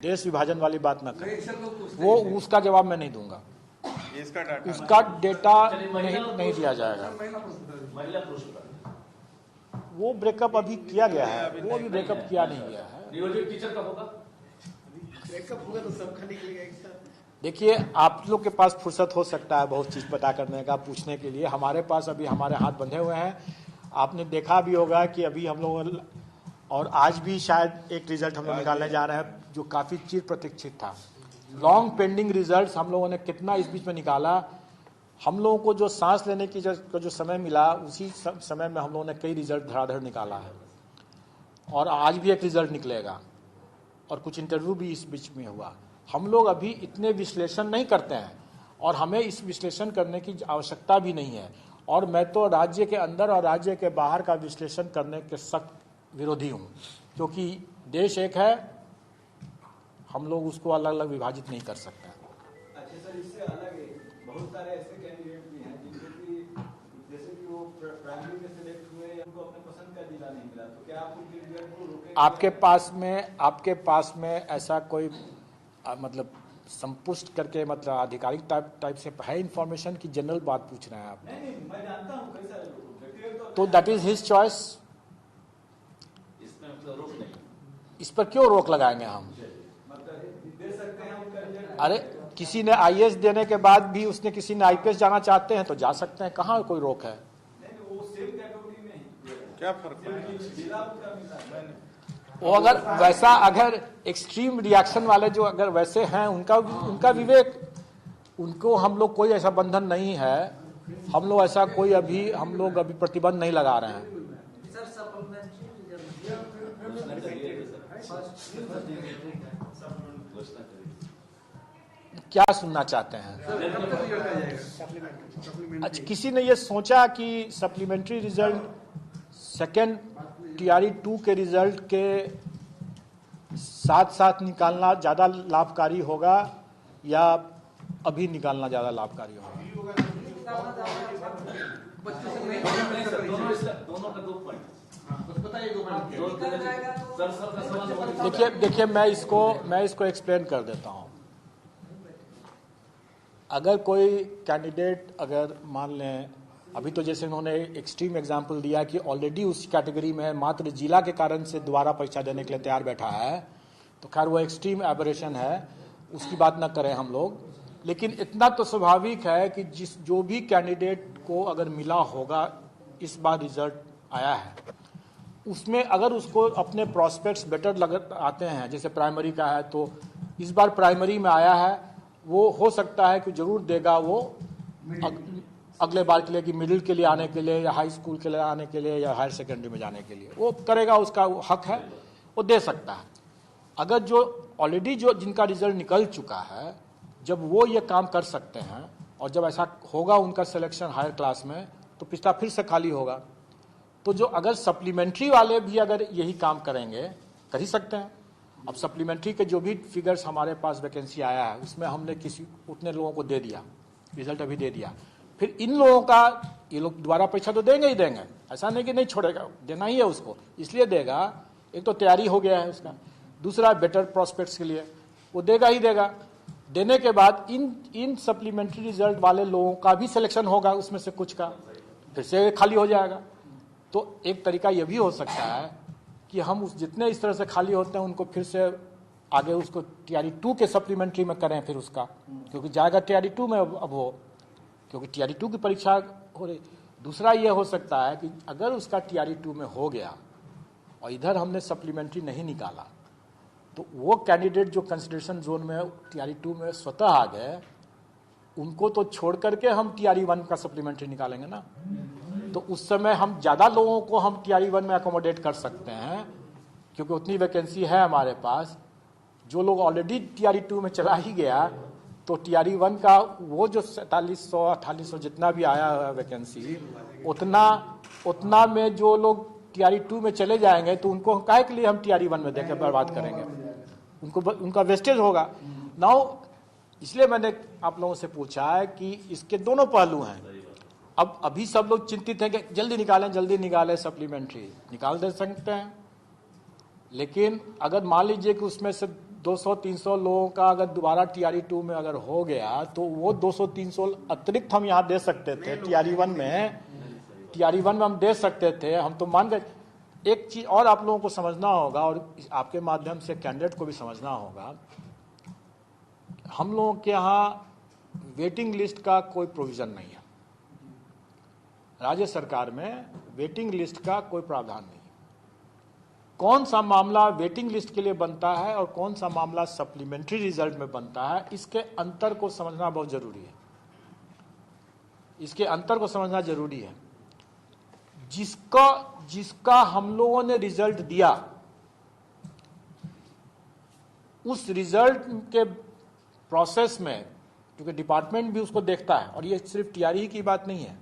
देश विभाजन वाली बात ना करें, वो उसका जवाब मैं नहीं दूंगा। उसका डेटा नहीं दिया जाएगा। वो ब्रेकअप अभी किया गया है, वो अभी ब्रेकअप किया नहीं गया है। नियोजित टीचर का होगा, ब्रेकअप होगा तो सबका निकलेगा एक साथ। देखिए, आप लोग के पास फुर्सत हो सकता है बहुत चीज पता करने का, पूछने के लिए। हमारे पास अभी हमारे हाथ बंधे हुए हैं। आपने देखा भी होगा कि अभी हम लोग, और आज भी शायद एक रिजल्ट हम लोग निकालने जा रहे हैं जो काफी चिर प्रतीक्षित था। लॉन्ग पेंडिंग रिजल्ट्स हम लोगों ने कितना इस बीच में निकाला। हम लोगों को जो सांस लेने की जो समय मिला, उसी समय में हम लोगों ने कई रिजल्ट धड़ाधड़ निकाला है, और आज भी एक रिजल्ट निकलेगा, और कुछ इंटरव्यू भी इस बीच में हुआ। हम लोग अभी इतने विश्लेषण नहीं करते हैं, और हमें इस विश्लेषण करने की आवश्यकता भी नहीं है। और मैं तो राज्य के अंदर और राज्य के बाहर का विश्लेषण करने के सख्त विरोधी हूँ, क्योंकि देश एक है, हम लोग उसको अलग अलग विभाजित नहीं कर सकते। अच्छा सर, इससे अलग है, बहुत सारे ऐसे कैंडिडेट भी हैं जिनके कि जैसे कि वो प्राइमरी में सिलेक्ट हुए, उनको अपने पसंद का जिला नहीं मिला, तो क्या आप उनके रिजल्ट को रोकेंगे? आपके पास में ऐसा कोई मतलब संपुष्ट करके, मतलब आधिकारिक टाइप से है इंफॉर्मेशन की जनरल बात पूछ रहे हैं आप? नहीं, मैं जानता हूँ कई सारे लोग, तो दैट इज हिज चॉइस। इसमें मतलब रोक नहीं। इस पर क्यों रोक लगाएंगे हम? मतलब दे सकते हैं उनका रिजल्ट। अरे, किसी ने आईएएस देने के बाद भी उसने किसी ने आईपीएस जाना चाहते हैं तो जा सकते हैं, कहाँ कोई रोक है? नहीं, वो सेम कैटेगरी में ही क्या फर्क है? जिला उनका मिला है। वो अगर वैसा, अगर एक्सट्रीम रिएक्शन वाले जो अगर वैसे हैं, उनका विवेक, उनको हम लोग कोई ऐसा बंधन नहीं है। हम लोग ऐसा कोई हम लोग अभी प्रतिबंध नहीं लगा रहे हैं। क्या सुनना चाहते हैं? अच्छा, किसी ने ये सोचा कि सप्लीमेंट्री रिजल्ट सेकेंड टीआरई 2 के रिजल्ट के साथ साथ निकालना ज़्यादा लाभकारी होगा, या अभी निकालना ज़्यादा लाभकारी होगा? दोनों का 2 पॉइंट। देखिए, मैं इसको एक्सप्लेन कर देता हूँ। अगर कोई कैंडिडेट, अगर मान लें, अभी तो जैसे उन्होंने एक्सट्रीम एग्जाम्पल दिया कि ऑलरेडी उस कैटेगरी में मात्र जिला के कारण से दोबारा परीक्षा देने के लिए तैयार बैठा है, तो खैर वो एक्सट्रीम एबरेशन है, उसकी बात न करें हम लोग। लेकिन इतना तो स्वाभाविक है कि जो भी कैंडिडेट को अगर मिला होगा, इस बार रिजल्ट आया है, उसमें अगर उसको अपने प्रॉस्पेक्ट्स बेटर आते हैं, जैसे प्राइमरी का है तो इस बार प्राइमरी में आया है, वो हो सकता है कि जरूर देगा वो अगले बार के लिए, कि मिडिल के लिए आने के लिए, या हाई स्कूल के लिए आने के लिए, या हायर सेकेंडरी में जाने के लिए वो करेगा, उसका हक है, वो दे सकता है। अगर जो ऑलरेडी जिनका रिजल्ट निकल चुका है, जब वो ये काम कर सकते हैं, और जब ऐसा होगा उनका सिलेक्शन हायर क्लास में, तो पिछला फिर से खाली होगा। तो जो अगर सप्लीमेंट्री वाले भी अगर यही काम करेंगे, कर ही सकते हैं। अब सप्लीमेंट्री के जो भी फिगर्स हमारे पास वैकेंसी आया है, उसमें हमने उतने लोगों को दे दिया, रिजल्ट अभी दे दिया। फिर इन लोगों का, ये लोग दोबारा परीक्षा तो देंगे ही देंगे, ऐसा नहीं कि नहीं छोड़ेगा, देना ही है उसको, इसलिए देगा। एक तो तैयारी हो गया है उसका, दूसरा बेटर प्रॉस्पेक्ट्स के लिए वो देगा ही देगा। देने के बाद इन सप्लीमेंट्री रिजल्ट वाले लोगों का भी सिलेक्शन होगा, उसमें से कुछ का फिर से खाली हो जाएगा। तो एक तरीका यह भी हो सकता है कि हम जितने इस तरह से खाली होते हैं उनको फिर से आगे उसको टीआरई 2 के सप्लीमेंट्री में करें फिर उसका, क्योंकि जाएगा टीआरई 2 में अब वो, क्योंकि टीआरई 2 की परीक्षा हो रही। दूसरा ये हो सकता है कि अगर उसका टीआरई 2 में हो गया और इधर हमने सप्लीमेंट्री नहीं निकाला, तो वो कैंडिडेट जो कंसिडरेशन जोन में टीआरई 2 में स्वतः आ गए, उनको तो छोड़ करके हम टीआरई 1 का सप्लीमेंट्री निकालेंगे ना। तो उस समय हम ज़्यादा लोगों को हम टीआरई 1 में अकोमोडेट कर सकते हैं, क्योंकि उतनी वैकेंसी है हमारे पास। जो लोग ऑलरेडी टीआरई 2 में चला ही गया, तो टीआरई 1 का वो जो 4700-4800 जितना भी आया है वैकेंसी, उतना में जो लोग टीआरई 2 में चले जाएंगे, तो उनको काहे के लिए हम टीआरई 1 में देकर बर्बाद करेंगे? उनका वेस्टेज होगा नाउ। इसलिए मैंने आप लोगों से पूछा है कि इसके दोनों पहलू हैं। अब अभी सब लोग चिंतित हैं कि जल्दी निकालें, सप्लीमेंट्री निकाल दे सकते हैं, लेकिन अगर मान लीजिए कि उसमें से 200-300 लोगों का अगर दोबारा टीआरई 2 में अगर हो गया तो वो 200-300 अतिरिक्त हम यहाँ दे सकते थे टीआरई 1 में। टीआरई 1 में हम दे सकते थे, हम तो मान गए। एक चीज और आप लोगों को समझना होगा और आपके माध्यम से कैंडिडेट को भी समझना होगा, हम लोगों के यहाँ वेटिंग लिस्ट का कोई प्रोविजन नहीं है। राज्य सरकार में वेटिंग लिस्ट का कोई प्रावधान नहीं है। कौन सा मामला वेटिंग लिस्ट के लिए बनता है और कौन सा मामला सप्लीमेंट्री रिजल्ट में बनता है, इसके अंतर को समझना बहुत जरूरी है। इसके अंतर को समझना जरूरी है। जिसका हम लोगों ने रिजल्ट दिया, उस रिजल्ट के प्रोसेस में, क्योंकि डिपार्टमेंट भी उसको देखता है, और ये सिर्फ टीआरई की बात नहीं है,